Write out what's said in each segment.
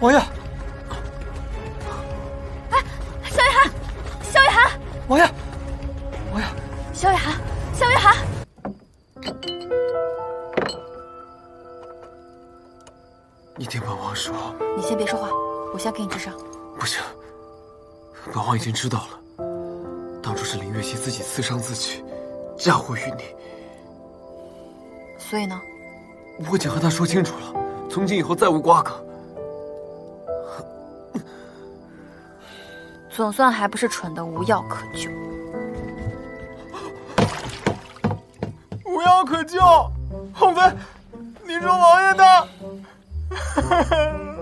王爷，哎，萧雨涵，萧雨涵，王爷，王爷，萧雨涵，萧雨涵，你听本王说。你先别说话，我先给你治伤。不行，本王已经知道了，当初是林月溪自己刺伤自己，嫁祸于你。所以呢？我已经和他说清楚了，从今以后再无瓜葛。总算还不是蠢的无药可救。无药可救，鸿飞，你说王爷他，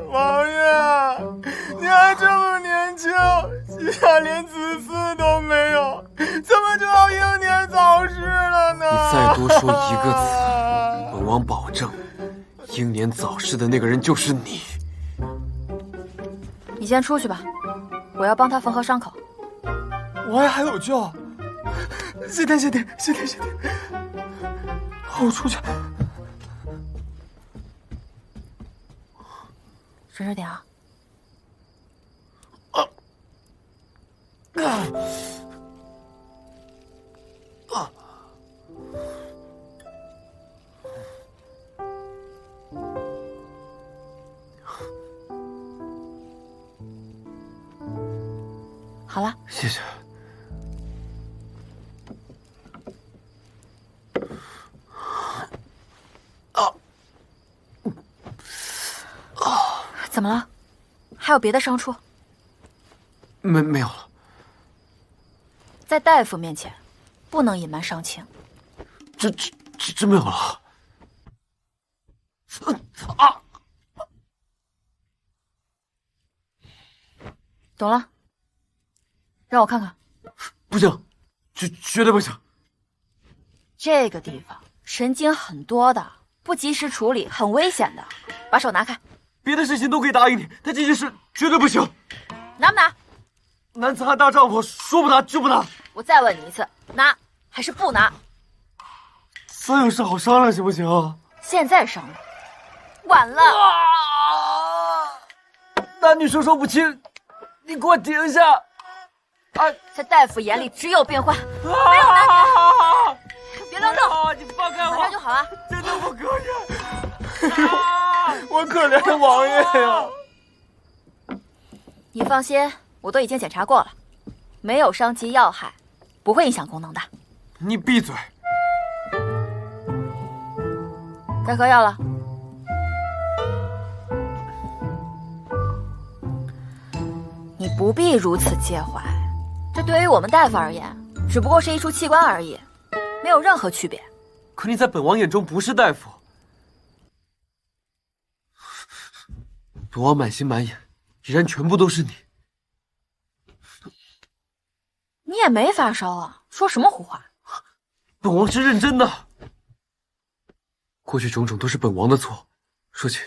王爷，你还这么年轻，膝下连子嗣都没有，怎么就要英年早逝了呢？你再多说一个字，本王保证，英年早逝的那个人就是你。你先出去吧，我要帮他缝合伤口。王爷还有救，谢天谢地谢天谢地，我出去。省着点啊！好了，谢谢。怎么了？还有别的伤处？没有了。在大夫面前，不能隐瞒伤情。真没有了。懂了，让我看看。不行，绝对不行。这个地方神经很多的，不及时处理很危险的。把手拿开。别的事情都可以答应你，但这件事绝对不行。拿不拿？男子汉大丈夫，说不拿就不拿。我再问你一次，拿还是不拿？咱有事好商量，行不行？现在商量，晚了。男女授受不亲，你给我停下！在大夫眼里只有病患，没有男女。别乱动，你放开我，马上就好了。真的不可以！我可怜的王爷呀！你放心，我都已经检查过了，没有伤及要害，不会影响功能的。你闭嘴！该喝药了。你不必如此介怀，这对于我们大夫而言，只不过是一处器官而已，没有任何区别。可你在本王眼中不是大夫。本王满心满眼，已然全部都是你。你也没发烧啊，说什么胡话？本王是认真的。过去种种都是本王的错，说起，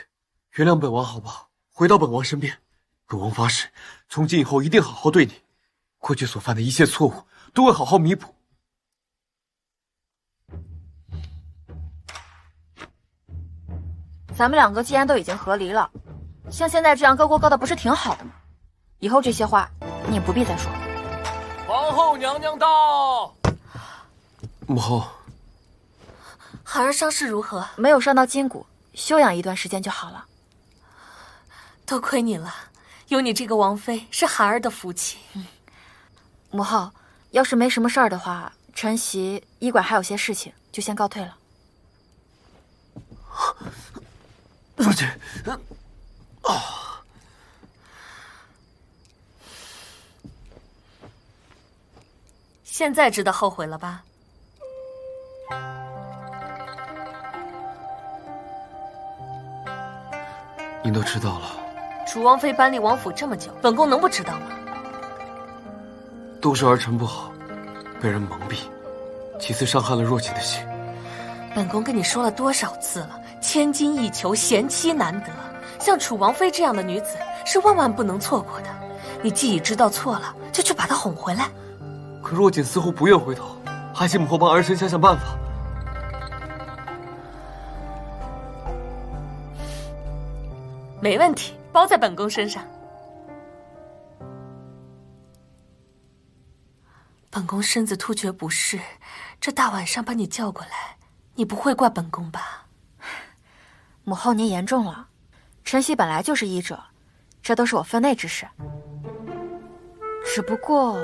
原谅本王好不好？回到本王身边，本王发誓，从今以后一定好好对你。过去所犯的一切错误，都会好好弥补。咱们两个既然都已经和离了，像现在这样高过高的不是挺好的吗？以后这些话你也不必再说了。皇后娘娘到。母后，孩儿伤势如何？没有伤到筋骨，休养一段时间就好了。多亏你了，有你这个王妃是孩儿的福气。母后，要是没什么事儿的话，晨曦医馆还有些事情，就先告退了。若姐，现在知道后悔了吧？您都知道了。楚王妃搬离王府这么久，本宫能不知道吗？都是儿臣不好，被人蒙蔽，其次伤害了若锦的心。本宫跟你说了多少次了，千金易求，贤妻难得。像楚王妃这样的女子，是万万不能错过的。你既已知道错了，就去把她哄回来。可若锦似乎不愿回头，还请母后帮儿臣想想办法。没问题，包在本宫身上。本宫身子突厥不适，这大晚上把你叫过来，你不会怪本宫吧？母后您言重了，晨曦本来就是医者，这都是我分内之事。只不过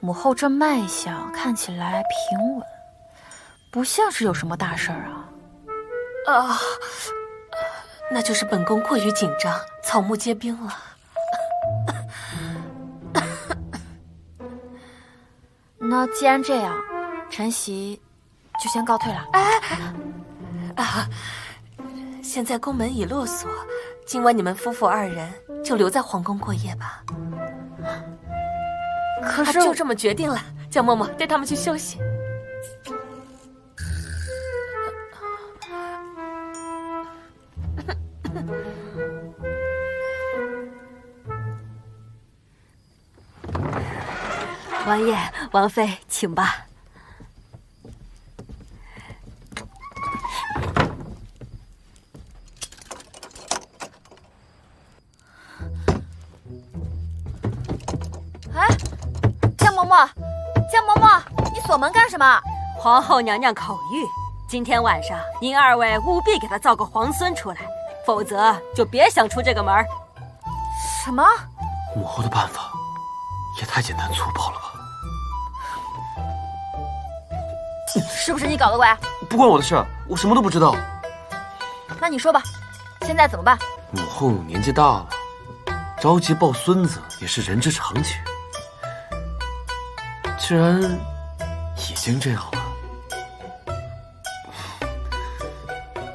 母后这脉象看起来平稳，不像是有什么大事儿啊。那就是本宫过于紧张，草木皆兵了。那既然这样，晨曦就先告退了。现在宫门已落锁，今晚你们夫妇二人就留在皇宫过夜吧。可是就这么决定了，叫嬷嬷带他们去休息。王爷、王妃，请吧。哎，江嬷嬷，江嬷嬷，你锁门干什么？皇后娘娘口谕，今天晚上您二位务必给她造个皇孙出来，否则就别想出这个门。什么？母后的办法也太简单粗暴了吧？是不是你搞的鬼？不关我的事，我什么都不知道。那你说吧，现在怎么办？母后年纪大了，着急抱孙子也是人之常情。既然已经这样了，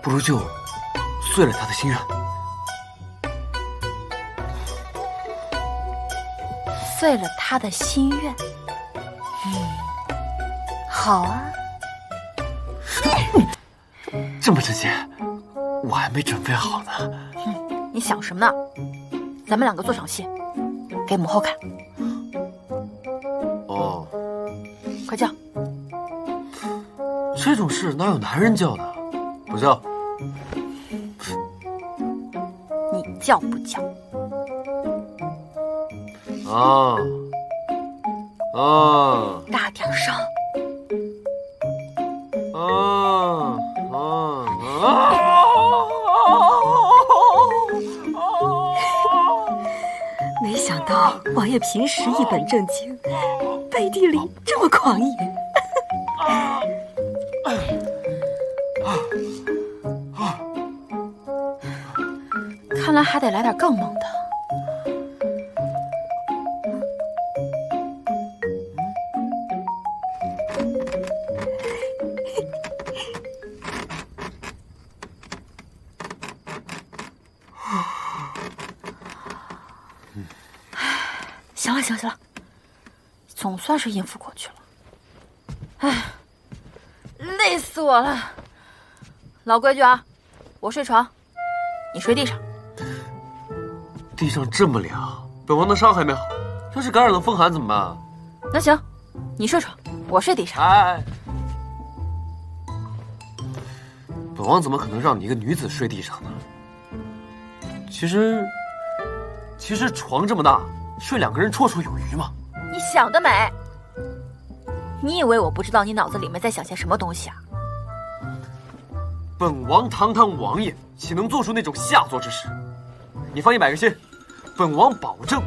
不如就遂了他的心愿。遂了他的心愿。好啊。这么直接，我还没准备好呢。你想什么呢？咱们两个做场戏，给母后看。哦，快叫！这种事哪有男人叫的？不叫。你叫不叫？大点声！没想到王爷平时一本正经，背地里这么狂野。看来还得来点更猛的。行了，总算是应付过去了。唉，累死我了。老规矩啊，我睡床，你睡地上。地上这么凉，本王的伤还没好，要是感染了风寒怎么办？那行，你睡床，我睡地上。哎，本王怎么可能让你一个女子睡地上呢？其实床这么大，睡两个人绰绰有余嘛。你想得美！你以为我不知道你脑子里面在想些什么东西啊？本王堂堂王爷，岂能做出那种下作之事？你放100个心，本王保证。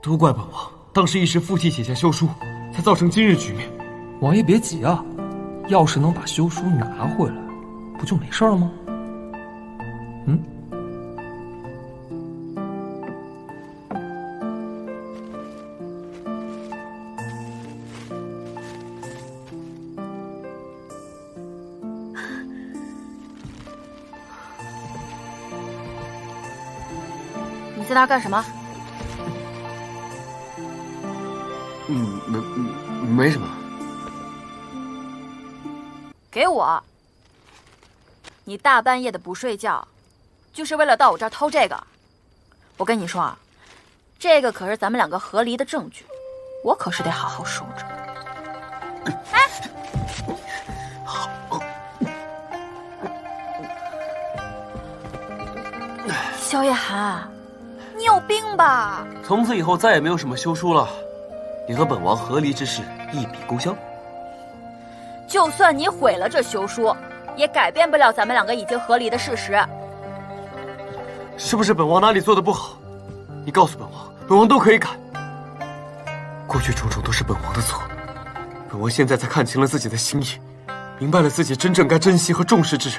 都怪本王当时一时附体写下休书，才造成今日局面。王爷别急啊，要是能把休书拿回来，不就没事了吗？你在那儿干什么？没什么。给我！你大半夜的不睡觉，就是为了到我这儿偷这个？我跟你说啊，这个可是咱们两个和离的证据，我可是得好好收着。哎！萧夜寒，你有病吧？从此以后再也没有什么休书了，你和本王和离之事一笔勾销。就算你毁了这休书，也改变不了咱们两个已经和离的事实。是不是本王哪里做的不好？你告诉本王，本王都可以改。过去种种都是本王的错，本王现在才看清了自己的心意，明白了自己真正该珍惜和重视之人。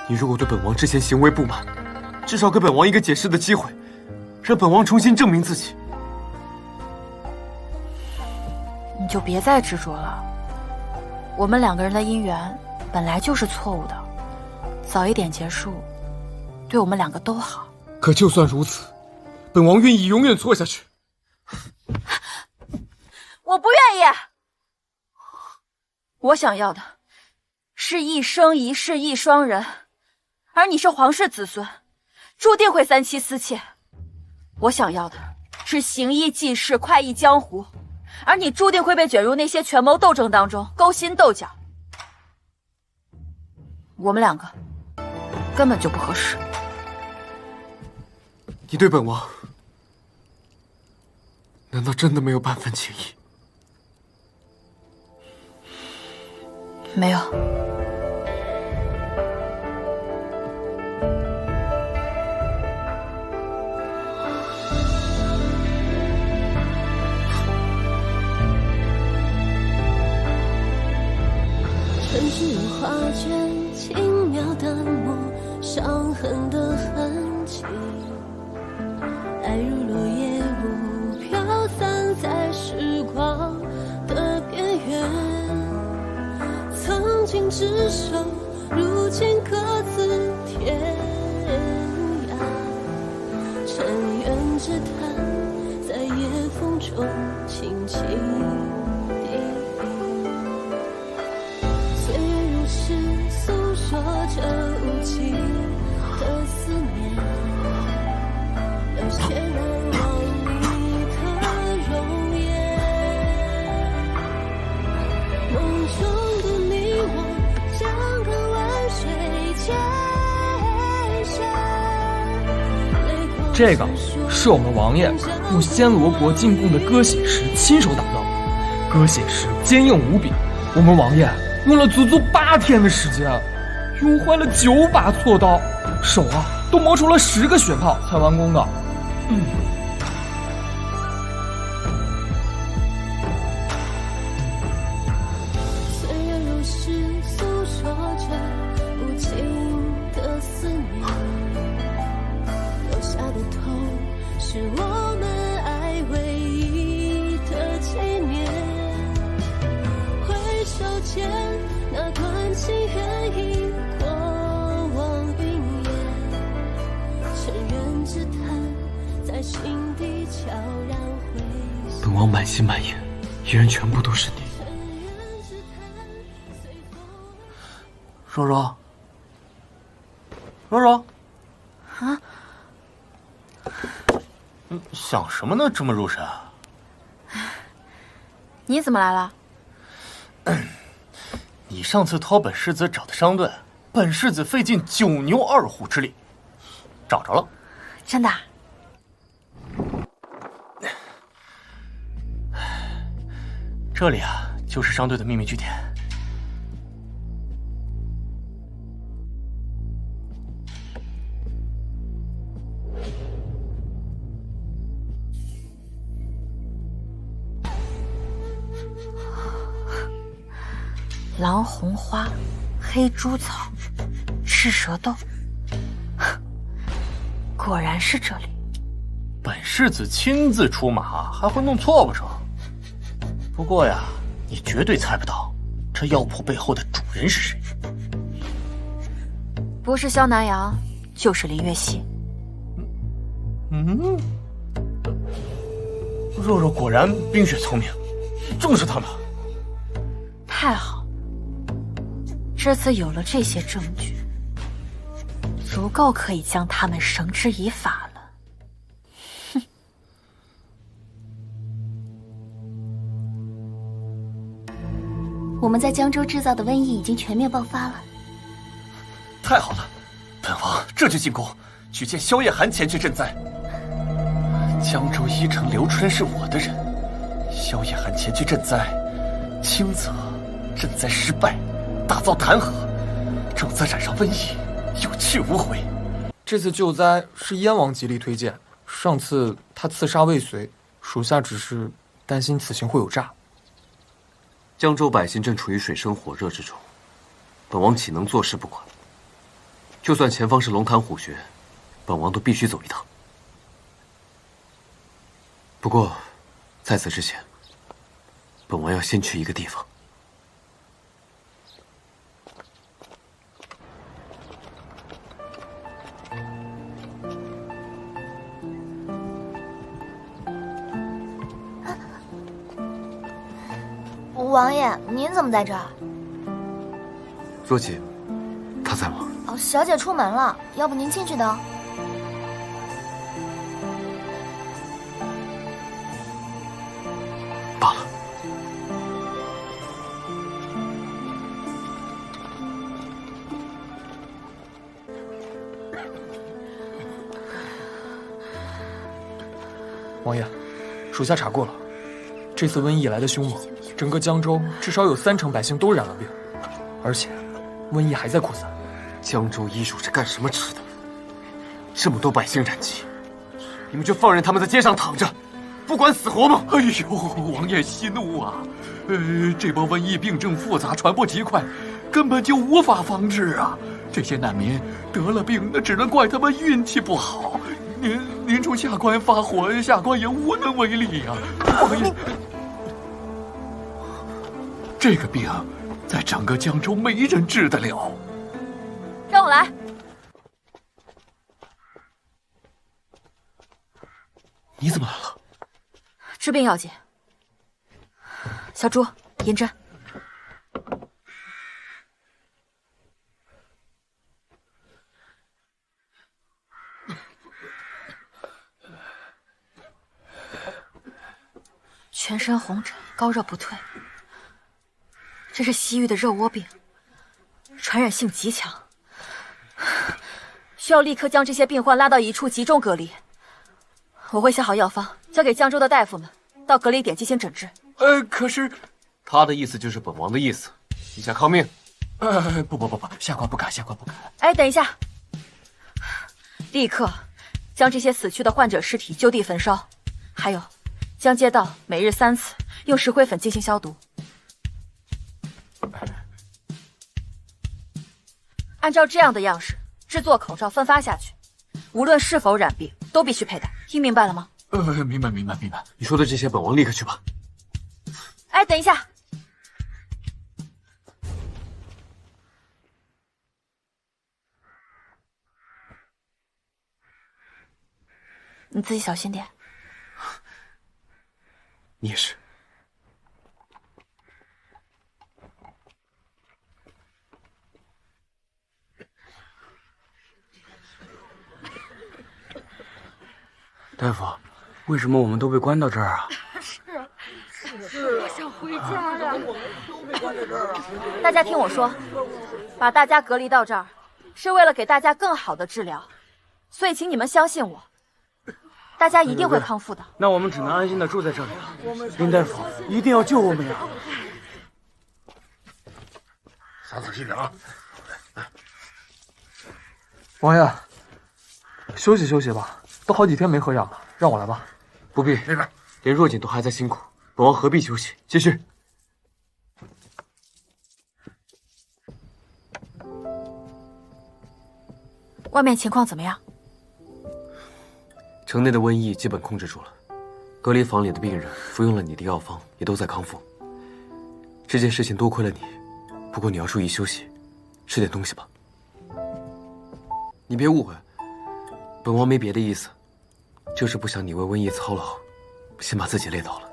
你如果对本王之前行为不满，至少给本王一个解释的机会，让本王重新证明自己。你就别再执着了，我们两个人的姻缘本来就是错误的，早一点结束，对我们两个都好。可就算如此，本王愿意永远错下去。我不愿意，我想要的是一生一世一双人，而你是皇室子孙，注定会三妻四妾。我想要的是行医济世，快意江湖，而你注定会被卷入那些权谋斗争当中，勾心斗角。我们两个根本就不合适。你对本王难道真的没有半分情谊？没有。尘世画卷，轻描淡抹伤痕的痕迹，爱如落叶雾飘散在时光的边缘，曾经执手，如今各自天涯，尘缘之谈在夜风中轻轻低语，岁月如诗诉说着无尽的思念，有些难忘你的容颜，梦中的你我相隔万水千山，泪光这个是我们王爷用暹罗国进贡的鸽血石亲手打造的，鸽血石坚硬无比，我们王爷用了足足8天的时间，用坏了9把锉刀，手啊都磨出了10个血泡才完工的。岁月如诗诉说着无尽的思念，留下的痛是我们爱唯一的纪念。回首间，那段情缘已过往云烟，尘缘之谈在心底悄然回响。本王满心满眼，依然全部都是你。柔柔，柔柔，啊？想什么呢？这么入神？你怎么来了？你上次讨本世子找的商队，本世子费尽9牛2虎之力，找着了。真的？这里啊，就是商队的秘密据点。狼红花、黑猪草、赤蛇豆，果然是这里。本世子亲自出马，还会弄错不成？不过呀，你绝对猜不到这药铺背后的主人是谁。不是萧南阳，就是林月溪。若若果然冰雪聪明，正是他们。太好，这次有了这些证据，足够可以将他们绳之以法了。哼！我们在江州制造的瘟疫已经全面爆发了。太好了，本王这就进宫，去见萧夜寒前去赈灾。江州一城刘春是我的人，萧夜寒前去赈灾，轻则赈灾失败，大遭弹劾，重则染上瘟疫，有去无回。这次救灾是燕王极力推荐，上次他刺杀未遂，属下只是担心此行会有诈。江州百姓正处于水深火热之中，本王岂能坐视不管？就算前方是龙潭虎穴，本王都必须走一趟。不过，在此之前，本王要先去一个地方。王爷，您怎么在这儿？若姐，她在吗？哦，小姐出门了，要不您进去等。罢了。王爷，属下查过了，这次瘟疫来得凶猛，整个江州至少有30%百姓都染了病，而且瘟疫还在扩散。江州医署是干什么吃的？这么多百姓染疾，你们就放任他们在街上躺着，不管死活吗？哎呦，王爷息怒啊！这波瘟疫病症复杂，传播极快，根本就无法防治啊！这些难民得了病，那只能怪他们运气不好。您冲下官发火，下官也无能为力呀。王爷，这个病在整个江州没人治得了。让我来。你怎么来了？治病要紧。小朱，银针。全身红疹，高热不退，这是西域的热窝病，传染性极强，需要立刻将这些病患拉到一处集中隔离。我会写好药方，交给江州的大夫们，到隔离点进行诊治。可是，他的意思就是本王的意思，陛下抗命。不，下官不敢，下官不敢。哎，等一下，立刻将这些死去的患者尸体就地焚烧，还有将街道每日3次用石灰粉进行消毒。按照这样的样式制作口罩分发下去，无论是否染病都必须佩戴，听明白了吗？明白。你说的这些，本王立刻去办。哎，等一下，你自己小心点。你也是。大夫，为什么我们都被关到这儿啊？我想回家呀！大家听我说，把大家隔离到这儿，是为了给大家更好的治疗，所以请你们相信我，大家一定会康复的。那我们只能安心的住在这里了。林大夫，一定要救我们呀！小仔细点啊！王爷，休息休息吧，都好几天没喝药了，让我来吧。不必，那边连若锦都还在辛苦，本王何必休息？继续。外面情况怎么样？城内的瘟疫基本控制住了，隔离房里的病人服用了你的药方，也都在康复。这件事情多亏了你，不过你要注意休息，吃点东西吧。你别误会，本王没别的意思，就是不想你为瘟疫操劳，先把自己累倒了。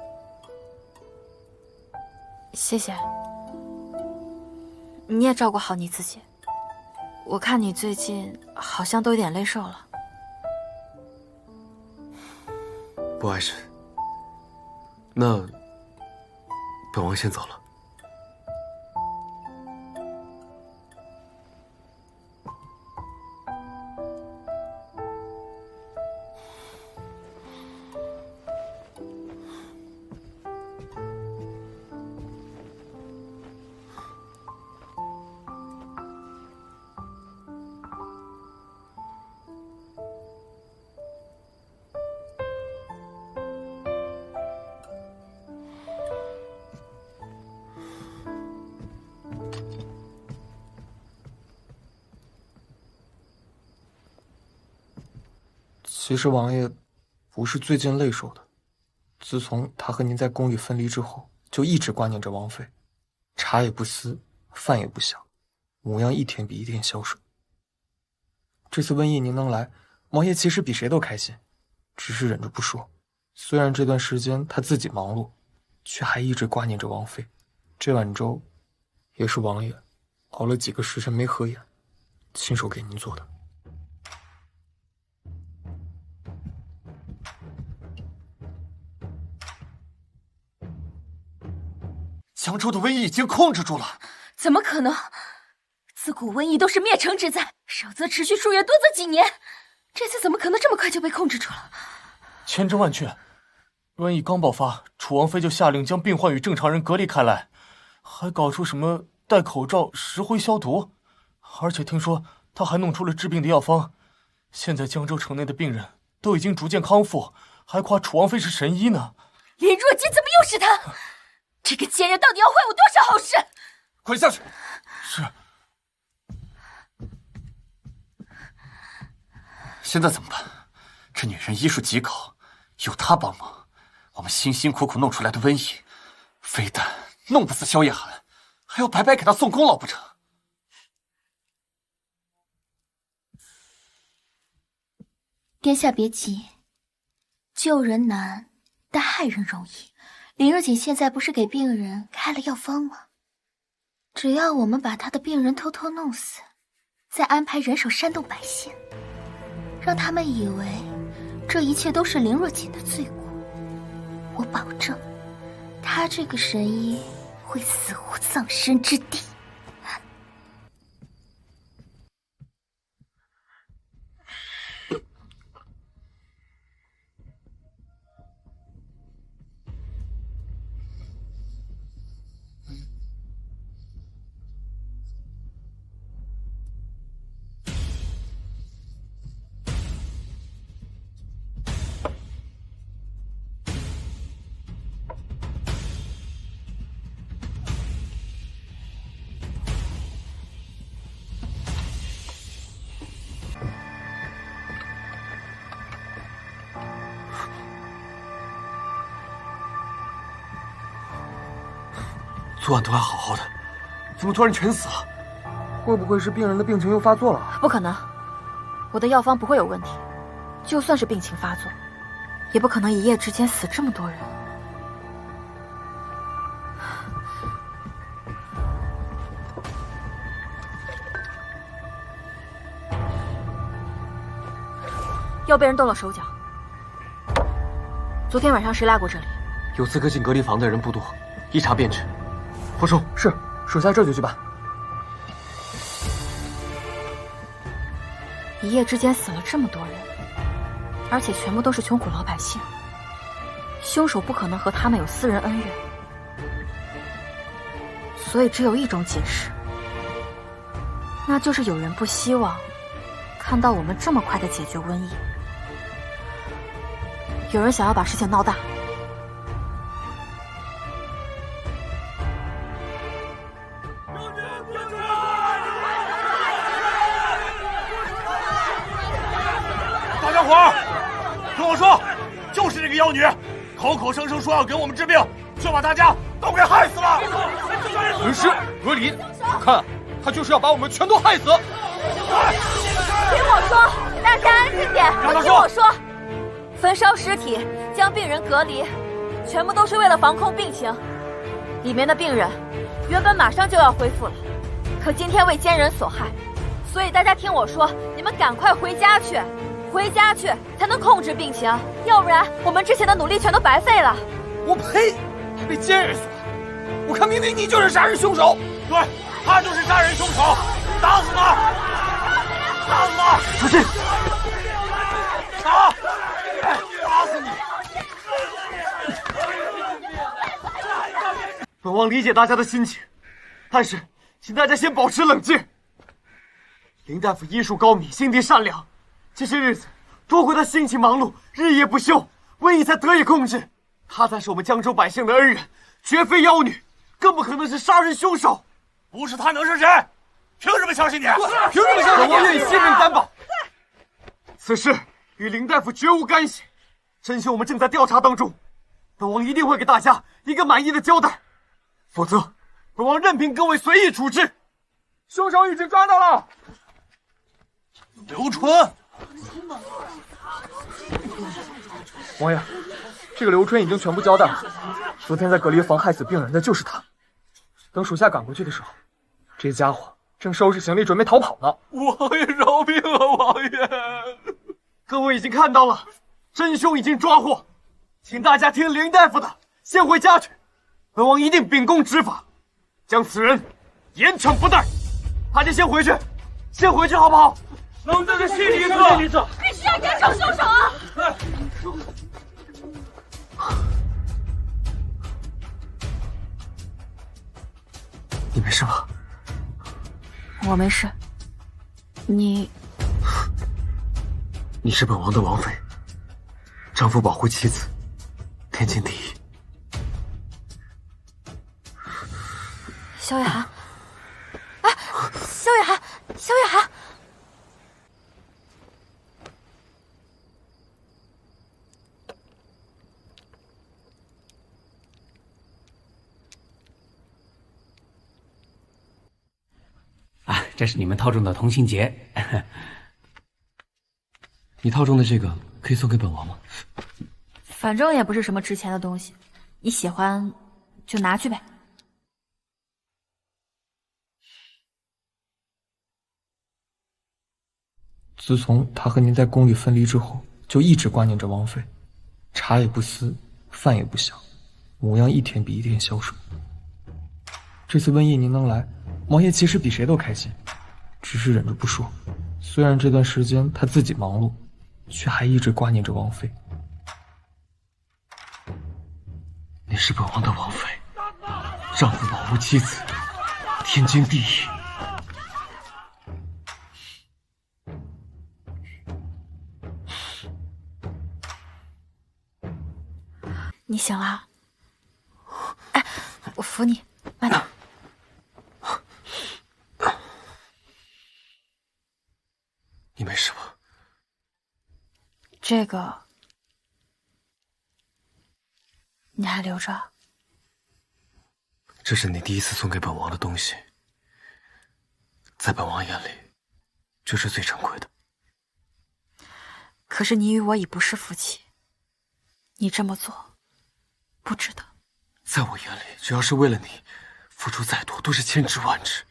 谢谢。你也照顾好你自己。我看你最近好像都有点累瘦了。不碍事。那本王先走了。其实王爷不是最近累瘦的，自从他和您在宫里分离之后，就一直挂念着王妃，茶也不思，饭也不想，模样一天比一天消瘦。这次瘟疫您能来，王爷其实比谁都开心，只是忍着不说。虽然这段时间他自己忙碌，却还一直挂念着王妃。这碗粥，也是王爷熬了几个时辰没合眼，亲手给您做的。江州的瘟疫已经控制住了。怎么可能？自古瘟疫都是灭城之灾，少则持续数月，多则几年。这次怎么可能这么快就被控制住了？千真万确，瘟疫刚爆发，楚王妃就下令将病患与正常人隔离开来，还搞出什么戴口罩、石灰消毒，而且听说他还弄出了治病的药方。现在江州城内的病人都已经逐渐康复，还夸楚王妃是神医呢。林若姬怎么又是他？这个奸人到底要坏我多少好事？快下去！是。现在怎么办？这女人医术极高，有她帮忙，我们辛辛苦苦弄出来的瘟疫，非但弄不死萧夜寒，还要白白给她送功劳不成？殿下别急，救人难，但害人容易。林若锦现在不是给病人开了药方吗？只要我们把他的病人偷偷弄死，再安排人手煽动百姓，让他们以为这一切都是林若锦的罪过，我保证，他这个神医会死无葬身之地。昨晚都还好好的，怎么突然全死了？会不会是病人的病情又发作了？不可能，我的药方不会有问题。就算是病情发作，也不可能一夜之间死这么多人。又被人动了手脚。昨天晚上谁来过这里？有资格进隔离房的人不多，一查便知。皇叔，是，属下这就去办。一夜之间死了这么多人，而且全部都是穷苦老百姓，凶手不可能和他们有私人恩怨，所以只有一种解释，那就是有人不希望看到我们这么快的解决瘟疫，有人想要把事情闹大。妖女，口口声声说要给我们治病，却把大家都给害死了。焚尸隔离，我看他就是要把我们全都害死。听我说，大家安静点，听我说。焚烧尸体，将病人隔离，全部都是为了防控病情。里面的病人原本马上就要恢复了，可今天为奸人所害，所以大家听我说，你们赶快回家去，回家去才能控制病情，要不然我们之前的努力全都白费了。我呸！被奸人所害，我看明明你就是杀人凶手。对，他就是杀人凶手，打死他！打死他！出去！打！打死你！本王理解大家的心情，但是请大家先保持冷静。林大夫医术高明，心地善良，这些日子多亏他辛勤忙碌，日夜不休，瘟疫才得以控制。他才是我们江州百姓的恩人，绝非妖女，更不可能是杀人凶手。不是他能是谁？凭什么相信你？凭什么相信你？本王愿意信任担保。此事与林大夫绝无干系，真凶我们正在调查当中，本王一定会给大家一个满意的交代，否则本王任凭各位随意处置。凶手已经抓到了。刘春，王爷，这个刘春已经全部交代了。昨天在隔离房害死病人的就是他。等属下赶过去的时候，这家伙正收拾行李准备逃跑呢。王爷饶命啊！王爷，各位已经看到了，真凶已经抓获，请大家听林大夫的，先回家去。本王一定秉公执法，将此人严惩不贷。大家先回去，先回去好不好？能这个细离子，必须要严惩凶手啊！你没事吧？我没事。你是本王的王妃，丈夫保护妻子，天经地义。萧月寒，啊，萧月寒，萧月寒。啊，这是你们套中的同心结。你套中的这个可以送给本王吗？反正也不是什么值钱的东西，你喜欢就拿去呗。自从他和您在宫里分离之后，就一直挂念着王妃，茶也不思，饭也不想，模样一天比一天消瘦。这次瘟疫您能来，王爷其实比谁都开心，只是忍着不说。虽然这段时间他自己忙碌，却还一直挂念着王妃。你是本王的王妃，丈夫保护妻子，天经地义。你行啊？哎，我扶你，慢点。你没事吧？这个你还留着？这是你第一次送给本王的东西，在本王眼里，这是最珍贵的。可是你与我已不是夫妻，你这么做不值得。在我眼里，只要是为了你，付出再多都是千之万之。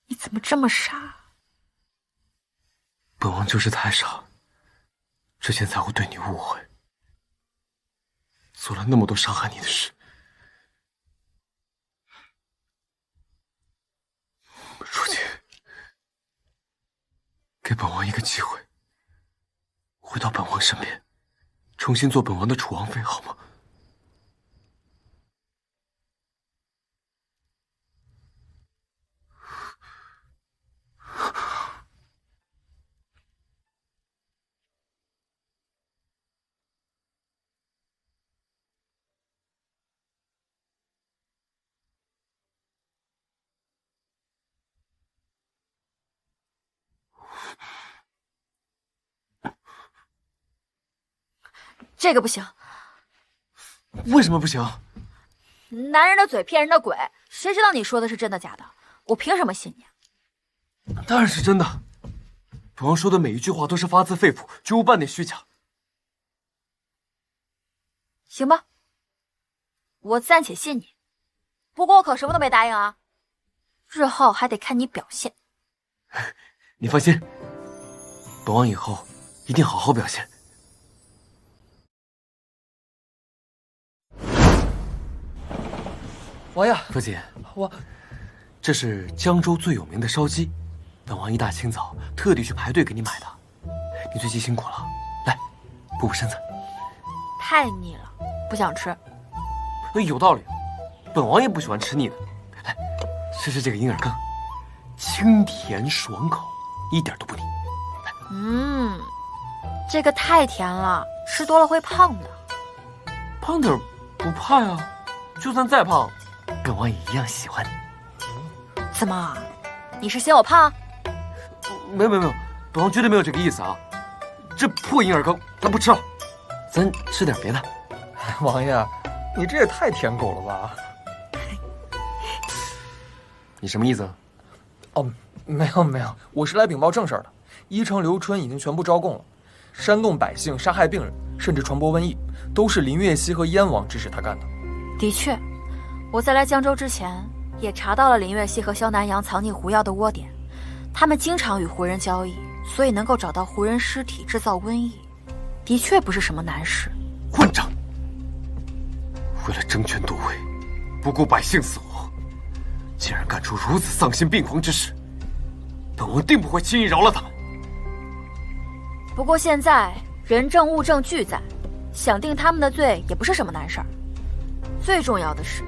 你怎么这么傻？本王就是太傻，之前才会对你误会，做了那么多伤害你的事。如今，给本王一个机会，回到本王身边，重新做本王的楚王妃，好吗？这个不行。为什么不行？男人的嘴骗人的鬼，谁知道你说的是真的假的？我凭什么信你？当然是真的。本王说的每一句话都是发自肺腑，绝无半点虚假。行吧，我暂且信你。不过我可什么都没答应啊，日后还得看你表现。你放心，本王以后一定好好表现。王爷，父亲，我这是江州最有名的烧鸡，本王一大清早特地去排队给你买的。你最近辛苦了，来补补身子。太腻了，不想吃。有道理，本王也不喜欢吃腻的。来，试试这个银耳羹，清甜爽口，一点都不腻。这个太甜了，吃多了会胖的。胖点不怕呀，就算再胖，本王也一样喜欢。怎么，你是嫌我胖？没有，本王绝对没有这个意思啊！这破银耳羹，咱不吃了，咱吃点别的。王爷，你这也太舔狗了吧？你什么意思？哦，没有，我是来禀报正事儿的。伊城刘春已经全部招供了，煽动百姓、杀害病人，甚至传播瘟疫，都是林月熙和燕王指使他干的。的确，我在来江州之前也查到了林月熙和萧南阳藏匿狐药的窝点，他们经常与胡人交易，所以能够找到胡人尸体制造瘟疫，的确不是什么难事。混账！为了争权夺位，不顾百姓死活，竟然干出如此丧心病狂之事，本王定不会轻易饶了他们。不过现在人证物证俱在，想定他们的罪也不是什么难事儿。最重要的是，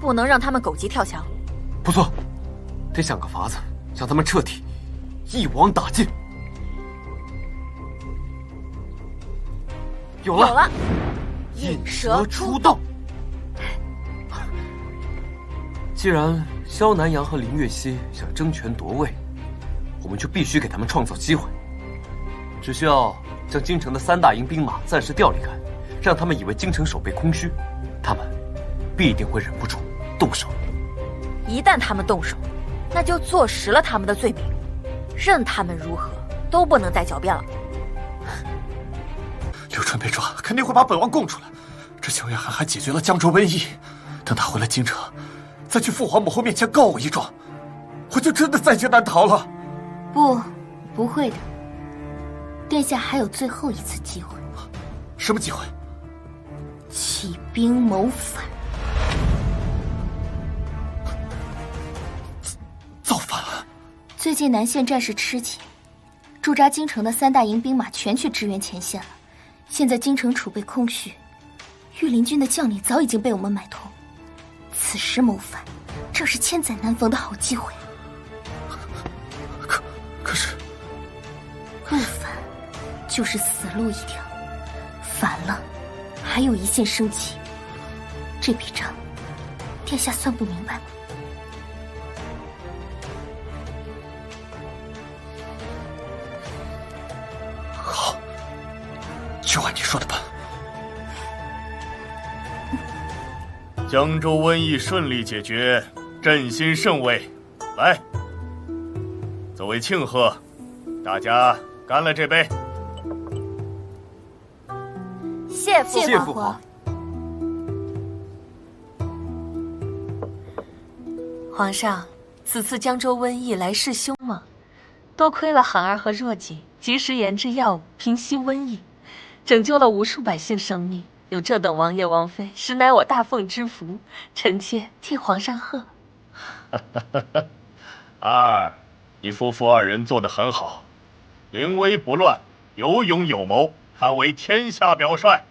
不能让他们狗急跳墙。不错，得想个法子将他们彻底一网打尽。有了，引蛇出洞。既然萧南阳和林月熙想争权夺位，我们就必须给他们创造机会。只需要将京城的3大营兵马暂时调离开，让他们以为京城守备空虚，他们必定会忍不住动手。一旦他们动手，那就坐实了他们的罪名，任他们如何都不能再狡辩了。刘春被抓，肯定会把本王供出来。这萧月涵还解决了江州瘟疫，等他回了京城，再去父皇母后面前告我一状，我就真的在劫难逃了。不会的。殿下还有最后一次机会。什么机会？起兵谋反。造反？最近南县战事吃紧，驻扎京城的3大营兵马全去支援前线了。现在京城储备空虚，御林军的将领早已经被我们买通。此时谋反，正是千载难逢的好机会。可是，不反就是死路一条，反了还有一线生机。这笔账，殿下算不明白吗？好，就按你说的办。江州瘟疫顺利解决，朕心甚慰。来，作为庆贺，大家干了这杯。谢父皇。皇上，此次江州瘟疫来势凶猛，多亏了涵儿和若锦及时研制药物平息瘟疫，拯救了无数百姓生命。有这等王爷王妃，实乃我大凤之福，臣妾替皇上贺。儿，你夫妇2人做得很好，临危不乱，有勇有谋，堪为天下表率。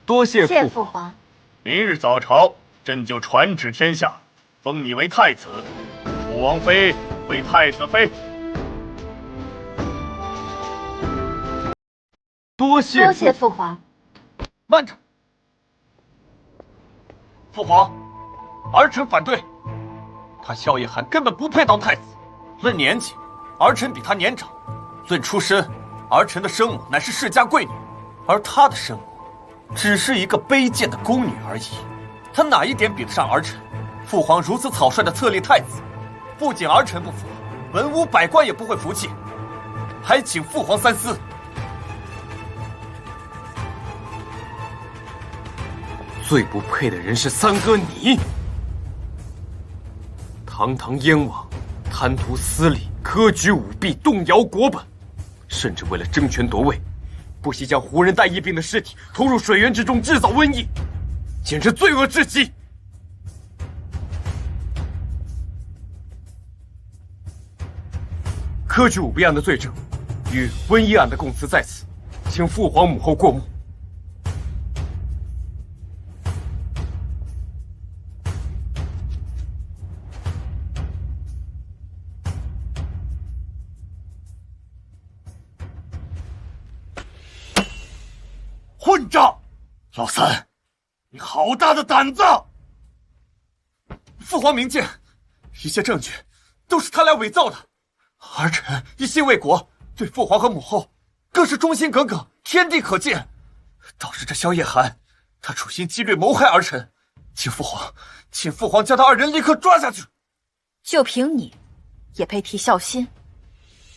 多谢父皇。明日早朝，朕就传旨天下，封你为太子，楚王妃为太子妃。多谢父皇。慢着，父皇，儿臣反对。他萧夜寒根本不配当太子。论年纪，儿臣比他年长；论出身，儿臣的生母乃是世家贵女，而他的生母只是一个卑贱的宫女而已。他哪一点比得上儿臣？父皇如此草率的册立太子，不仅儿臣不服，文武百官也不会服气，还请父皇三思。最不配的人是三哥你，堂堂燕王，贪图私利，科举舞弊，动摇国本，甚至为了争权夺位，不惜将胡人带疫病的尸体投入水源之中，制造瘟疫，简直罪恶至极。科举舞弊案的罪证与瘟疫案的供词在此，请父皇母后过目。混账！老三，你好大的胆子！父皇明鉴，一切证据都是他俩伪造的。儿臣一心为国，对父皇和母后更是忠心耿耿，天地可鉴。倒是这萧夜寒，他处心积虑谋害儿臣，请父皇将他二人立刻抓下去。就凭你，也配提孝心？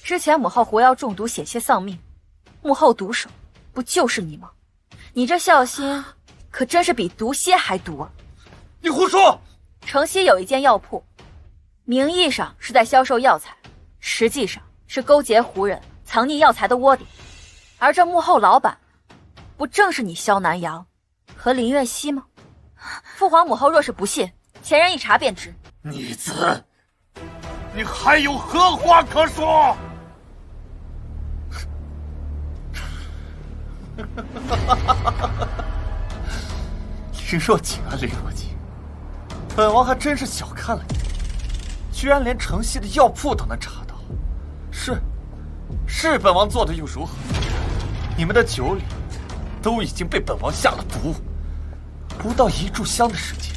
之前母后狐妖中毒险些丧命，幕后毒手不就是你吗？你这孝心可真是比毒蝎还毒啊！你胡说！城西有一间药铺，名义上是在销售药材，实际上是勾结胡人藏匿药材的窝点。而这幕后老板，不正是你萧南阳和林月熙吗？父皇母后若是不信，前人一查便知。逆子，你还有何话可说？林若锦啊，林若锦，本王还真是小看了你，居然连城西的药铺都能查到。是本王做的又如何？你们的酒里都已经被本王下了毒，不到1炷香的时间，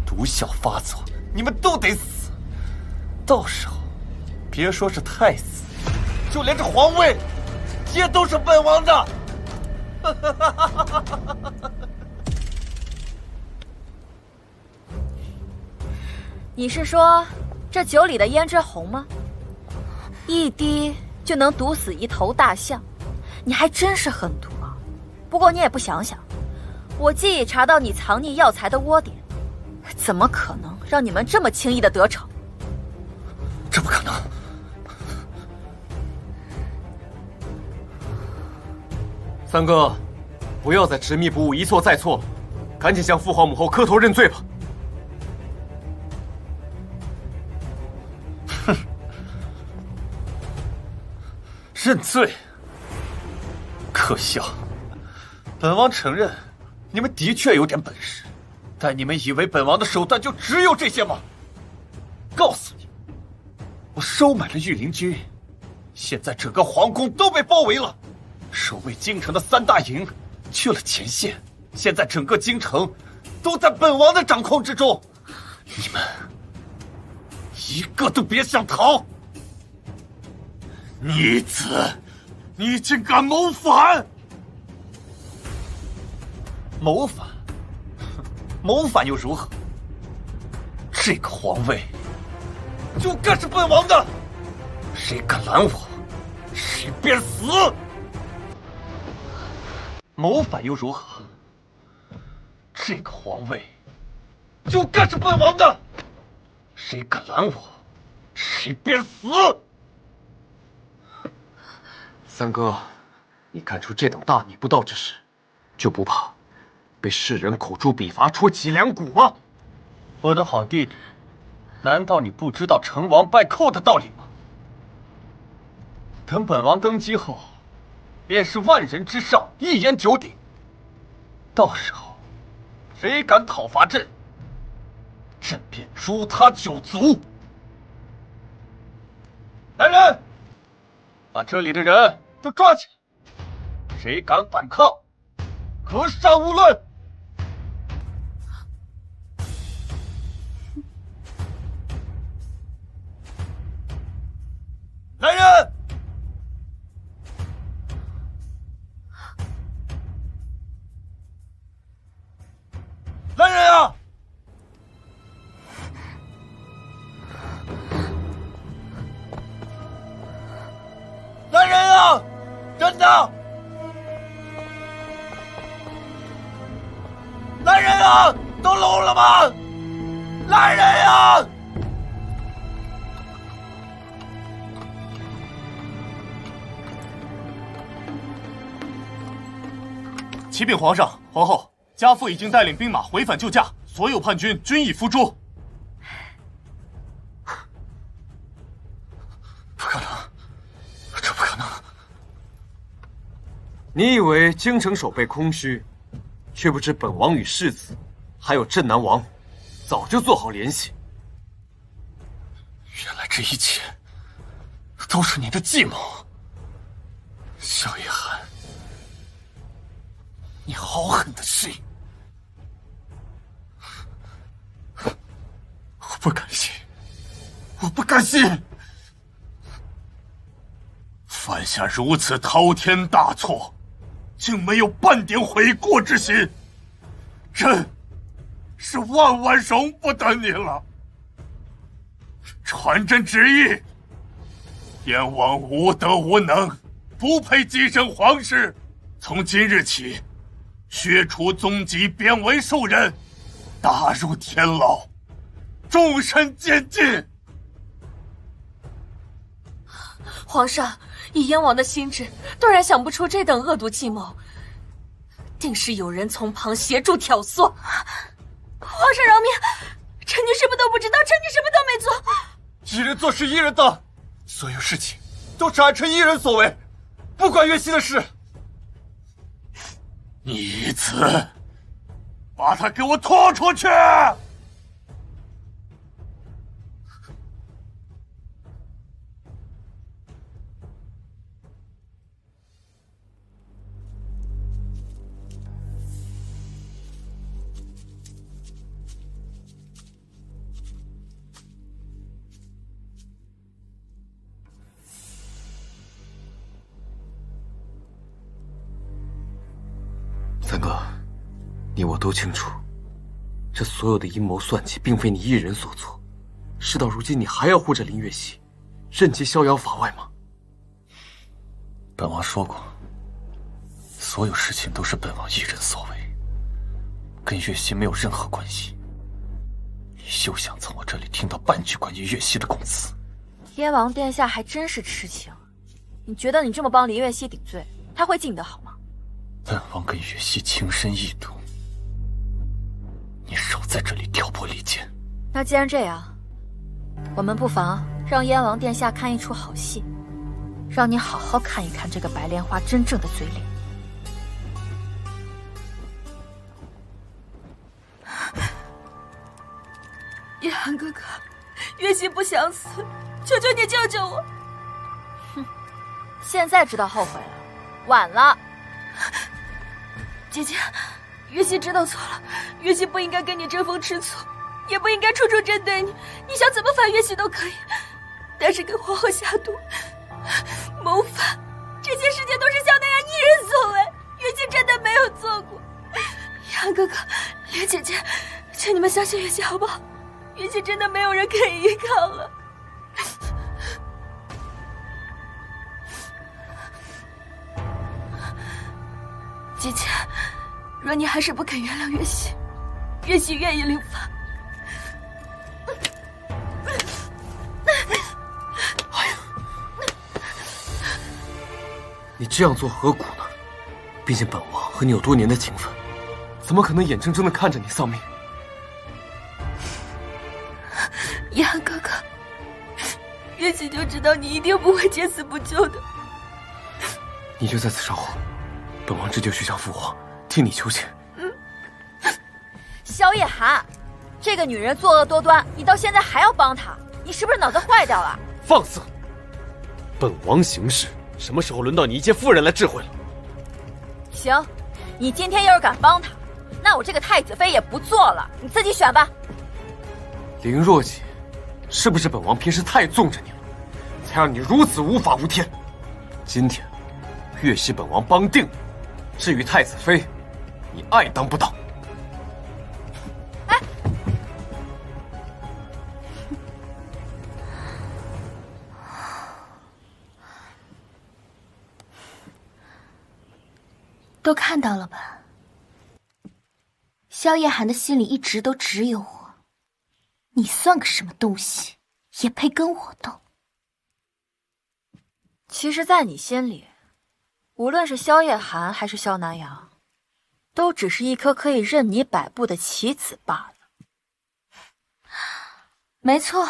毒效发作，你们都得死。到时候，别说是太子，就连这皇位，也都是本王的。你是说这酒里的胭脂红吗？一滴就能毒死1头大象，你还真是狠毒啊！不过你也不想想，我既已查到你藏匿药材的窝点，怎么可能让你们这么轻易的得逞？这不可能！三哥，不要再执迷不悟，一错再错了，赶紧向父皇母后磕头认罪吧。哼，认罪？可笑！本王承认，你们的确有点本事，但你们以为本王的手段就只有这些吗？告诉你，我收买了御林军，现在整个皇宫都被包围了。守卫京城的3大营去了前线，现在整个京城都在本王的掌控之中，你们一个都别想逃！逆子，你竟敢谋反！谋反？谋反又如何？这个皇位就该是本王的，谁敢拦我，谁便死！谋反又如何？这个皇位就该是本王的，谁敢拦我，谁便死！三哥，你干出这等大逆不道之事，就不怕被世人口诛笔伐，戳脊梁骨吗？我的好弟弟，难道你不知道成王败寇的道理吗？等本王登基后，便是万人之上，一言九鼎。到时候，谁敢讨伐朕，朕便诛他9族。来人，把这里的人都抓起来，谁敢反抗，格杀勿论。来人！来人啊！都聋了吗？来人呀！启禀皇上、皇后，家父已经带领兵马回返救驾，所有叛军均已伏诛。不可能，这不可能！你以为京城守备空虚，却不知本王与世子，还有镇南王，早就做好联系。原来这一切都是你的计谋，萧夜寒，你好狠的心！我不甘心，我不甘心！犯下如此滔天大错，竟没有半点悔过之心，朕是万万容不得你了。传朕旨意，燕王无德无能，不配继承皇室。从今日起，削除宗籍，贬为庶人，打入天牢，终身监禁。皇上，以燕王的心智，断然想不出这等恶毒计谋，定是有人从旁协助挑唆。皇上饶命，臣女什么都不知道，臣女什么都没做。一人做事一人当，所有事情都是按臣一人所为，不关岳熙的事。逆子，把他给我拖出去！三哥，你我都清楚，这所有的阴谋算计并非你一人所做。事到如今，你还要护着林月熙，任其逍遥法外吗？本王说过，所有事情都是本王一人所为，跟岳熙没有任何关系。你休想从我这里听到半句关于岳熙的供词。燕王殿下还真是痴情，你觉得你这么帮林月熙顶罪，他会记你的好吗？本王跟岳熙情深意笃，你少在这里挑拨离间。那既然这样，我们不妨让燕王殿下看一出好戏，让你好好看一看这个白莲花真正的嘴脸。叶寒哥哥，岳熙不想死，求求你救救我！哼，现在知道后悔了，晚了。姐姐，岳熙知道错了，岳熙不应该跟你争风吃醋，也不应该处处针对你，你想怎么反岳熙都可以，但是给皇后下毒、谋反，这些事情都是萧丹阳一人所为，岳熙真的没有做过。叶寒哥哥，莲姐姐，请你们相信岳熙好不好？岳熙真的没有人可以依靠了。姐姐，若你还是不肯原谅岳熙，岳熙愿意领罚。哎呀，你这样做何苦呢？毕竟本王和你有多年的情分，怎么可能眼睁睁的看着你丧命？叶寒哥哥，岳熙就知道你一定不会见死不救的。你就在此稍后，本王这就去向父皇替你求情。萧夜寒，这个女人作恶多端，你到现在还要帮她，你是不是脑子坏掉了？放肆！本王行事，什么时候轮到你一介妇人来智慧了？行，你今天要是敢帮她，那我这个太子妃也不做了，你自己选吧。林若姐，是不是本王平时太纵着你了，才让你如此无法无天？今天，岳熙本王帮定了。至于太子妃，你爱当不当。哎，都看到了吧？萧夜寒的心里一直都只有我，你算个什么东西，也配跟我斗？其实，在你心里，无论是萧夜寒还是萧南阳，都只是一颗可以任你摆布的棋子罢了。没错，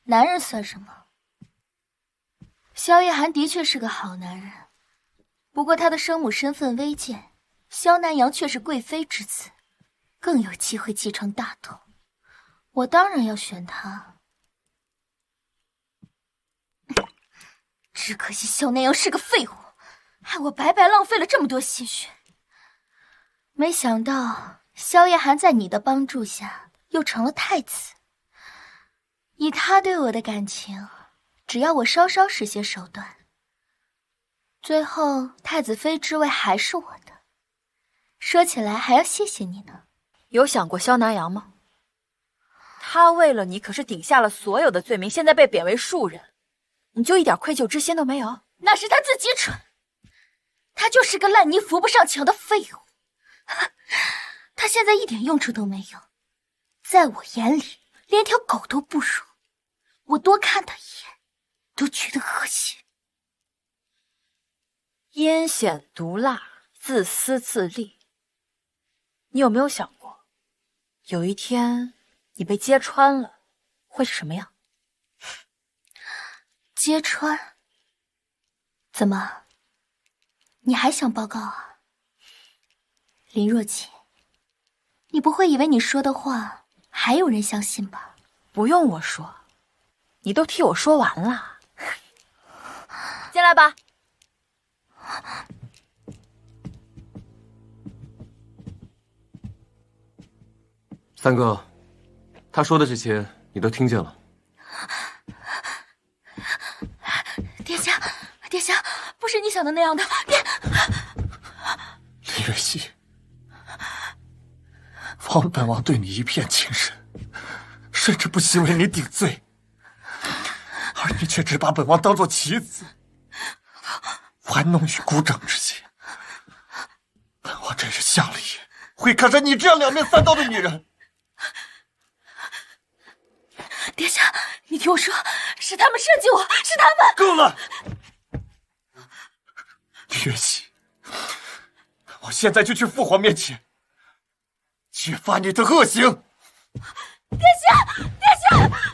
男人算什么？萧夜寒的确是个好男人，不过他的生母身份微贱，萧南阳却是贵妃之子，更有机会继承大统。我当然要选他。只可惜萧南阳是个废物，害我白白浪费了这么多心血。没想到萧夜寒在你的帮助下又成了太子。以他对我的感情，只要我稍稍使些手段，最后太子妃之位还是我的。说起来还要谢谢你呢。有想过萧南阳吗？他为了你可是顶下了所有的罪名，现在被贬为庶人，你就一点愧疚之心都没有？那是他自己蠢，他就是个烂泥扶不上墙的废物。他现在一点用处都没有，在我眼里连条狗都不如，我多看他一眼都觉得恶心。阴险毒辣，自私自利，你有没有想过，有一天你被揭穿了会是什么样？揭穿？怎么，你还想报告啊？林若琪，你不会以为你说的话还有人相信吧？不用我说，你都替我说完了。进来吧。三哥，他说的这些你都听见了。殿下，殿下，不是你想的那样的。林月熙，忘了本王对你一片情深，甚至不惜为你顶罪，而你却只把本王当作棋子，玩弄于股掌之间。本王真是下了眼，会看上你这样两面三刀的女人。殿下，你听我说，是他们设计我，是他们。够了，月熙，我现在就去父皇面前揭发你的恶行。殿下，殿下，殿下。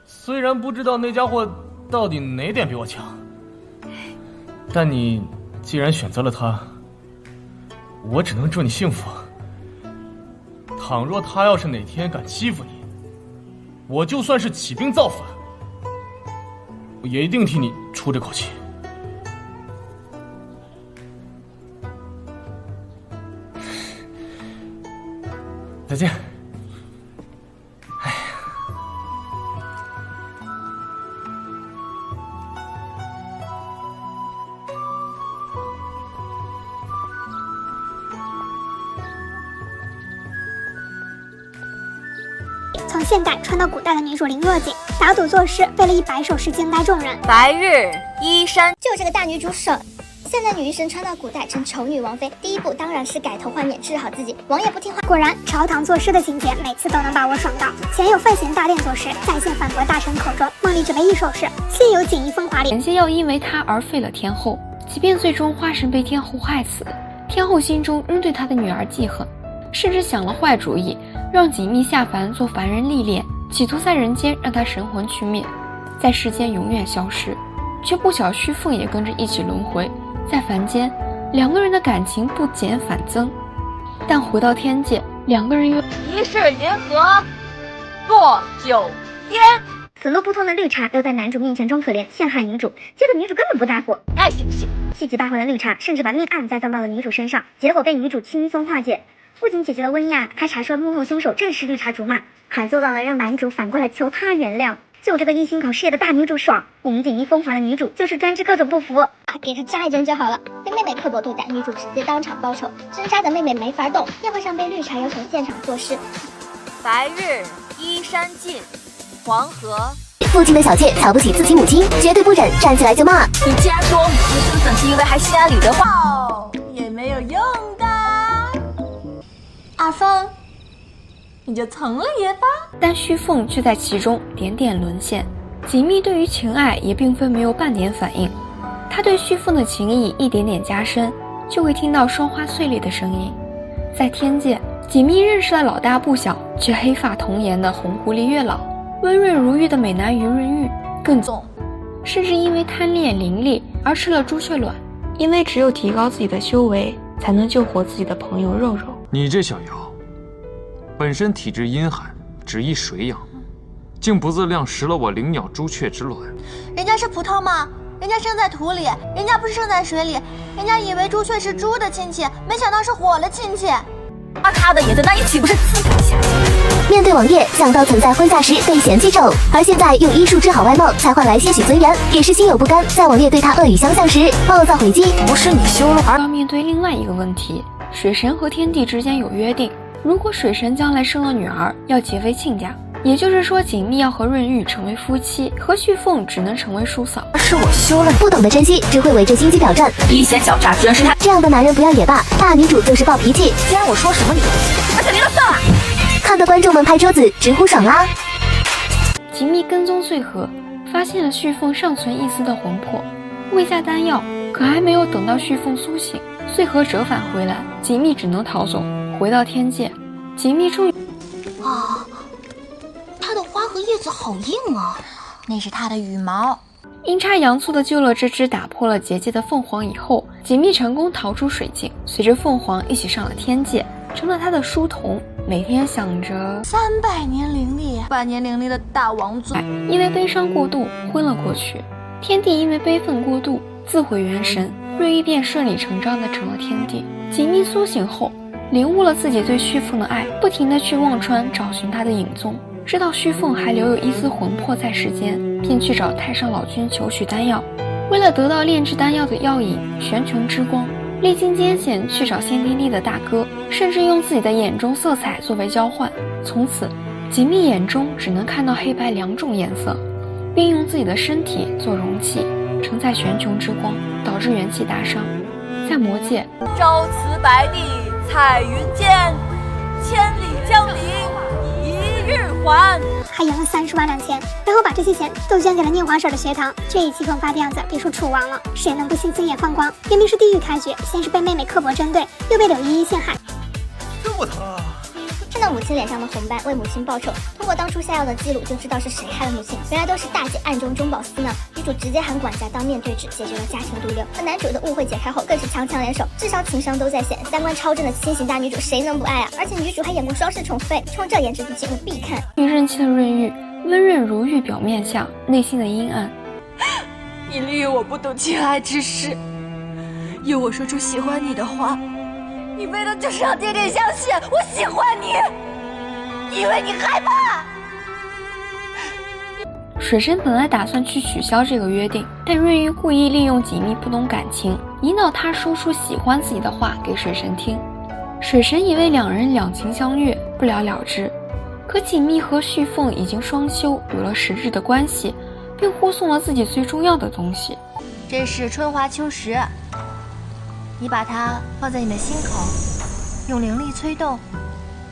虽然不知道那家伙到底哪点比我强，但你既然选择了他，我只能祝你幸福。倘若他要是哪天敢欺负你，我就算是起兵造反，我也一定替你出这口气。再见。从现代传到古代的女主林若锦，打赌作诗，背了100首诗惊呆众人。白日依山，就这个大女主手。现代女医生穿到古代成丑女王妃，第一步当然是改头换面治好自己。王爷不听话，果然朝堂作诗的情节每次都能把我爽到。前有范闲大殿作诗，在线反驳大臣口中梦里只背1首诗；现有锦衣风华里，人皆要因为他而废了天后。即便最终花神被天后害死，天后心中仍对他的女儿记恨，甚至想了坏主意，让锦觅下凡做凡人历练，企图在人间让他神魂去灭，在世间永远消失，却不晓虚凤也跟着一起轮回。在凡间，两个人的感情不减反增，但回到天界，两个人又一世银河落九天。此路不通的绿茶又在男主面前装可怜，陷害女主，结果女主根本不在乎，爱信不信。气急败坏的绿茶甚至把命案栽赃到了女主身上，结果被女主轻松化解，不仅解决了瘟疫案，还查出了幕后凶手正是绿茶竹马，还做到了让男主反过来求她原谅。就这个一心搞事业的大女主爽，拧紧一风华的女主就是专治各种不服，给她扎一针就好了。被妹妹刻薄对待，女主直接当场报仇，针扎的妹妹没法动，宴会上被绿茶要求现场作诗。白日依山尽，黄河。附近的小妾瞧不起自己母亲，绝对不忍站起来就骂。你既然说母亲生存是因为还心安理得话，也没有用的。阿凤，你就从了也罢。但旭凤却在其中点点沦陷。锦觅对于情爱也并非没有半点反应，他对旭凤的情谊一点点加深，就会听到霜花碎裂的声音。在天界，锦觅认识了老大不小却黑发童颜的红狐狸月老，温润如玉的美男鱼润玉更重，甚至因为贪恋灵力而吃了朱雀卵，因为只有提高自己的修为，才能救活自己的朋友肉肉。你这小妖，本身体质阴寒，只宜水养，竟不自量食了我灵鸟朱雀之卵。人家是葡萄吗？人家生在土里，人家不是生在水里，人家以为朱雀是猪的亲戚，没想到是火的亲戚。他的也在那里岂不是刺激下去？面对王爷，想到曾在婚嫁时被嫌弃丑，而现在用医术治好外貌，才换来些许尊严，也是心有不甘。在王爷对他恶语相向时，暴躁回击。不是你修了，而要面对另外一个问题，水神和天帝之间有约定，如果水神将来生了女儿，要结为亲家。也就是说，锦觅要和润玉成为夫妻，和旭凤只能成为叔嫂。是我修了，不懂得珍惜，只会围着心机挑战。阴险狡诈，居然是他！这样的男人不要也罢，大女主就是暴脾气。既然我说什么你都信，而且你都算了。看得观众们拍桌子直呼爽啊！锦觅跟踪穗禾，发现了旭凤尚存一丝的魂魄，喂下丹药，可还没有等到旭凤苏醒，穗禾折返回来，锦觅只能逃走，回到天界。锦觅终于它的花和叶子好硬啊，那是它的羽毛。阴差阳错地救了这只打破了结界的凤凰以后，锦觅成功逃出水境，随着凤凰一起上了天界，成了他的书童，每天想着300年灵力，100年灵力的大王尊。因为悲伤过度昏了过去，天帝因为悲愤过度自毁元神，瑞玉便顺理成章地成了天帝。锦觅苏醒后，领悟了自己对旭凤的爱，不停地去忘川找寻他的影踪。知道旭凤还留有一丝魂魄在世间，便去找太上老君求取丹药。为了得到炼制丹药的药引玄穹之光，历经艰险去找仙帝力的大哥，甚至用自己的眼中色彩作为交换。从此，锦觅眼中只能看到黑白2种颜色，并用自己的身体做容器，承载玄穹之光，导致元气大伤。在魔界，朝辞白帝彩云间，千里江陵一日还。还赢了30万两钱，然后把这些钱都捐给了念华婶的学堂。这一气风发的样子，别说楚王了，谁能不心星眼放光？明明是地狱开局，先是被妹妹刻薄针对，又被柳依依陷害，这么疼啊！看到母亲脸上的红斑，为母亲报仇。通过当初下药的记录，就知道是谁害了母亲。原来都是大姐暗中中饱私囊。女主直接喊管家当面对质，解决了家庭毒瘤。和男主的误会解开后，更是强强联手，至少情商都在线。三观超正的清醒大女主，谁能不爱啊？而且女主还演过双世宠妃，冲这颜值剧情，我必看。任气的润玉，温润如玉，表面下内心的阴暗。你利用我不懂情爱之事，用我说出喜欢你的话，你为的就是让爹爹相信我喜欢你，因为你害怕。水神本来打算去取消这个约定，但润玉故意利用锦觅不懂感情，引导他说出喜欢自己的话给水神听。水神以为两人两情相悦，不了了之。可锦觅和旭凤已经双修，有了实质的关系，并护送了自己最重要的东西。这是春华秋实，你把它放在你的心口，用灵力催动，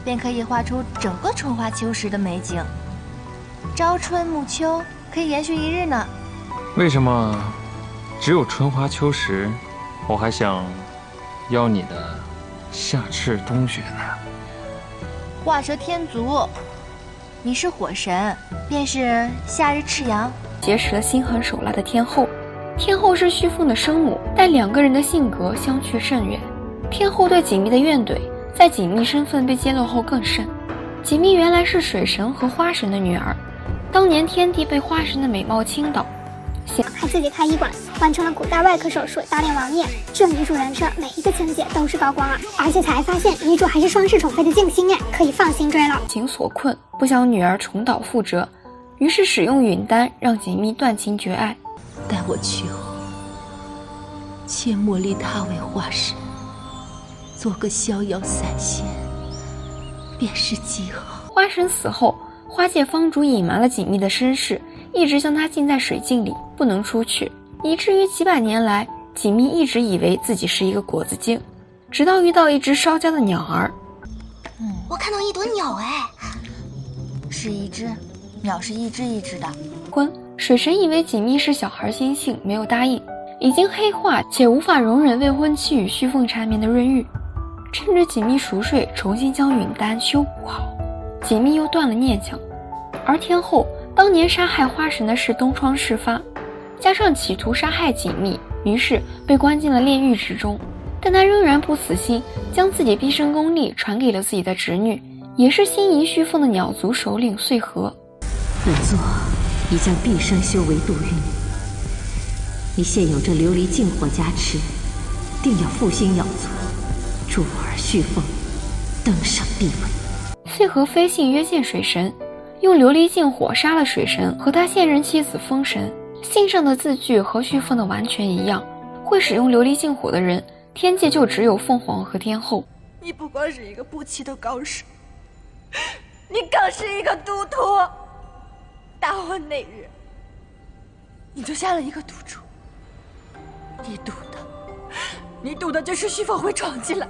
便可以画出整个春花秋实的美景。朝春暮秋，可以延续1日呢。为什么只有春花秋实，我还想要你的夏赤冬雪呢？画蛇添足，你是火神，便是夏日赤阳。结识了心狠手辣的天后，天后是旭凤的生母，但2个人的性格相去甚远。天后对锦觅的怨怼，在锦觅身份被揭露后更甚。锦觅原来是水神和花神的女儿，当年天帝被花神的美貌倾倒，还自己开医馆，完成了古代外科手术大炼王爷。这女主人设每一个情节都是高光啊！而且才发现女主还是双世宠妃的静心哎，可以放心追了。情所困，不想女儿重蹈覆辙，于是使用允丹让锦觅断情绝爱。待我去后，切莫立他为花神，做个逍遥散仙，便是极好。花神死后，花界方主隐瞒了锦觅的身世，一直将她禁在水镜里，不能出去，以至于几百年来，锦觅一直以为自己是一个果子精，直到遇到一只烧焦的鸟儿。我看到一朵鸟哎，是一只，鸟是一只一只的。水神以为锦觅是小孩心性，没有答应。已经黑化且无法容忍未婚妻与虚凤缠绵的润玉，趁着锦觅熟睡，重新将允丹修补好。锦觅又断了念想，而天后当年杀害花神的事东窗事发，加上企图杀害锦觅，于是被关进了炼狱之中。但他仍然不死心，将自己毕生功力传给了自己的侄女，也是心仪虚凤的鸟族首领穗禾。本座已将毕生修为度运，你现有这琉璃净火加持，定要复兴鸟族，助我儿虚凤登上帝位。穗禾飞信约见水神，用琉璃净火杀了水神和他现任妻子风神。信上的字句和虚凤的完全一样，会使用琉璃净火的人，天界就只有凤凰和天后。你不光是一个不齐的高手，你更是一个赌徒。大婚那日，你就下了一个赌注，你赌的就是虚凤会闯进来，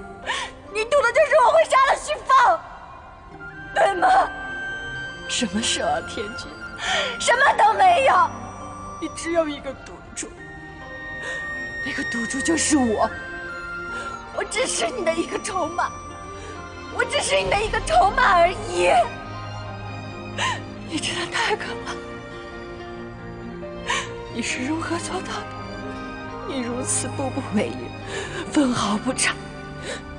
你赌的就是我会杀了虚凤，对吗？什么蛇啊天君，什么都没有，你只有一个赌注，那个赌注就是我只是你的一个筹码，我只是你的一个筹码而已。你真的太可怕了！你是如何做到的？你如此步步为营，分毫不差，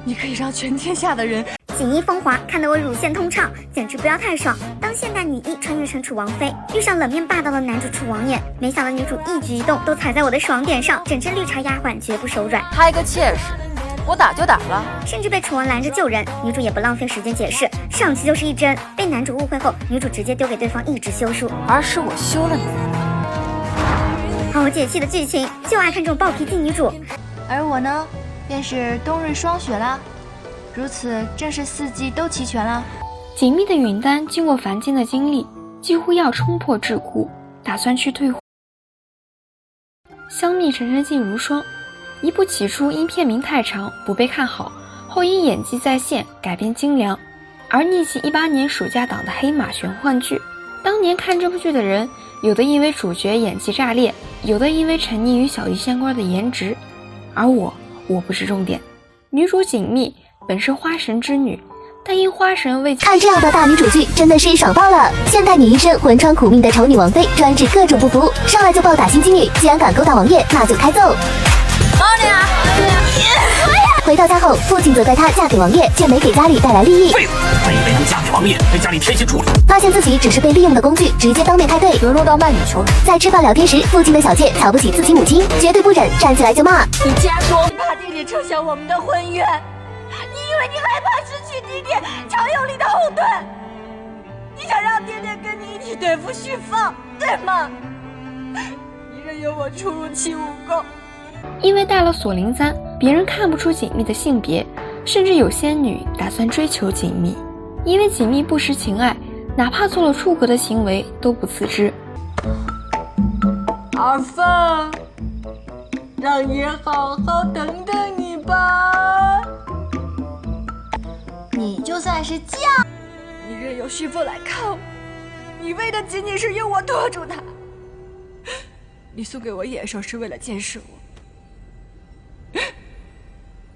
你可以让全天下的人锦衣风华，看得我乳腺通畅，简直不要太爽！当现代女一穿越成楚王妃，遇上冷面霸道的男主楚王爷，没想到女主一举一动都踩在我的爽点上，整只绿茶丫鬟绝不手软。拍个切实，我打就打了，甚至被楚王拦着救人，女主也不浪费时间解释，上去就是一针。被男主误会后，女主直接丢给对方一纸休书，而是我休了你。好解气的剧情，就爱看这种暴脾气女主。而我呢，便是冬日霜雪啦，如此正是四季都齐全了。锦觅的允丹经过凡间的经历，几乎要冲破桎梏，打算去退货。香蜜沉沉烬如霜，一部起初因片名太长不被看好，后因演技在线改编精良，而逆袭18年暑假档的黑马玄幻剧。当年看这部剧的人，有的因为主角演技炸裂，有的因为沉溺于小鱼仙官的颜值，而我不是重点。女主锦觅本是花神之女，但因花神为看这样的大女主剧真的是爽爆了！现代女医生魂穿苦命的丑女王妃，专治各种不服，上来就暴打心机女，既然敢勾搭王爷，那就开揍！回到家后，父亲责怪她嫁给王爷，却没给家里带来利益。废物！本以为能嫁给王爷，被家里添辛处理，发现自己只是被利用的工具，直接当面开队，沦落到卖女求荣。在吃饭聊天时，父亲的小妾瞧不起自己母亲，绝对不忍，站起来就骂：你竟然说你怕弟弟撤销我们的婚约，你以为你害怕失去弟弟常有力的后盾，你想让爹爹跟你一起对付虚凤，对吗？你任由我出入其武功。因为带了锁灵簪，别人看不出锦觅的性别，甚至有仙女打算追求锦觅。因为锦觅不识情爱，哪怕做了出格的行为都不自知。阿凤，让爷好好等等你吧。你就算是嫁，你任由虚凤来看我，你为的仅仅是用我拖住他。你送给我野兽是为了监视我。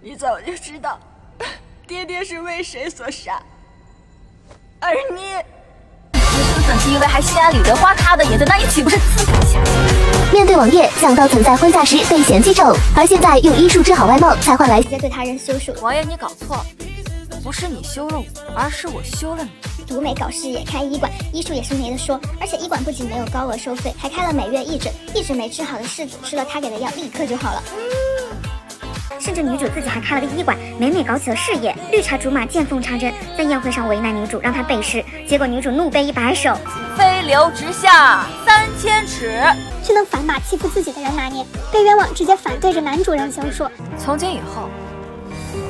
你早就知道，爹爹是为谁所杀，而你本是因为还心安理得花他的眼的，那你岂不是自甘下贱？面对王爷，想到曾在婚嫁时被嫌弃丑，而现在用医术治好外貌，才换来直接对他人羞辱。王爷，你搞错了，不是你休了我，而是我休了你。读美搞事业，开医馆，医术也是没得说。而且医馆不仅没有高额收费，还开了每月义诊，一直没治好的柿子吃了他给的药，立刻就好了。甚至女主自己还开了个医馆，美美搞起了事业。绿茶竹马见缝插针，在宴会上为难女主，让她背诗，结果女主怒背100首，飞流直下3000尺，却能反把欺负自己的人拿捏。被冤枉直接反对着男主人凶说：从今以后，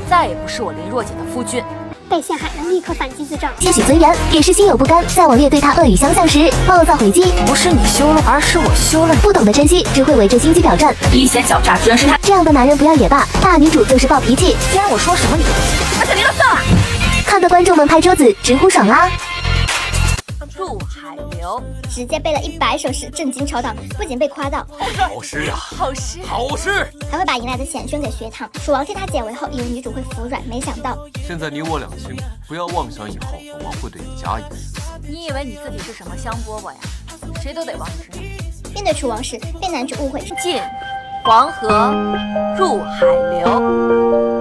再也不是我林若姐的夫君。被陷害能立刻反击自证。些许尊严，也是心有不甘，在网页对他恶语相向时，暴躁回击。不是你休了，而是我休了你。不懂得珍惜，只会围着心机挑战。阴险狡诈，居然是他！这样的男人不要也罢，大女主就是暴脾气。既然我说什么你都不信，而且你都算了。看得观众们拍桌子，直呼爽啦！入海流直接背了100首诗，震惊朝堂。不仅被夸到好诗啊，好诗，好诗，还会把赢来的钱捐给学堂。楚王替他解围后，以为女主会服软，没想到现在你我两清，不要妄想以后本王会对你加以恩赐。你以为你自己是什么香饽饽呀？谁都得往你身上。面对楚王时，被男主误会进黄河入海流。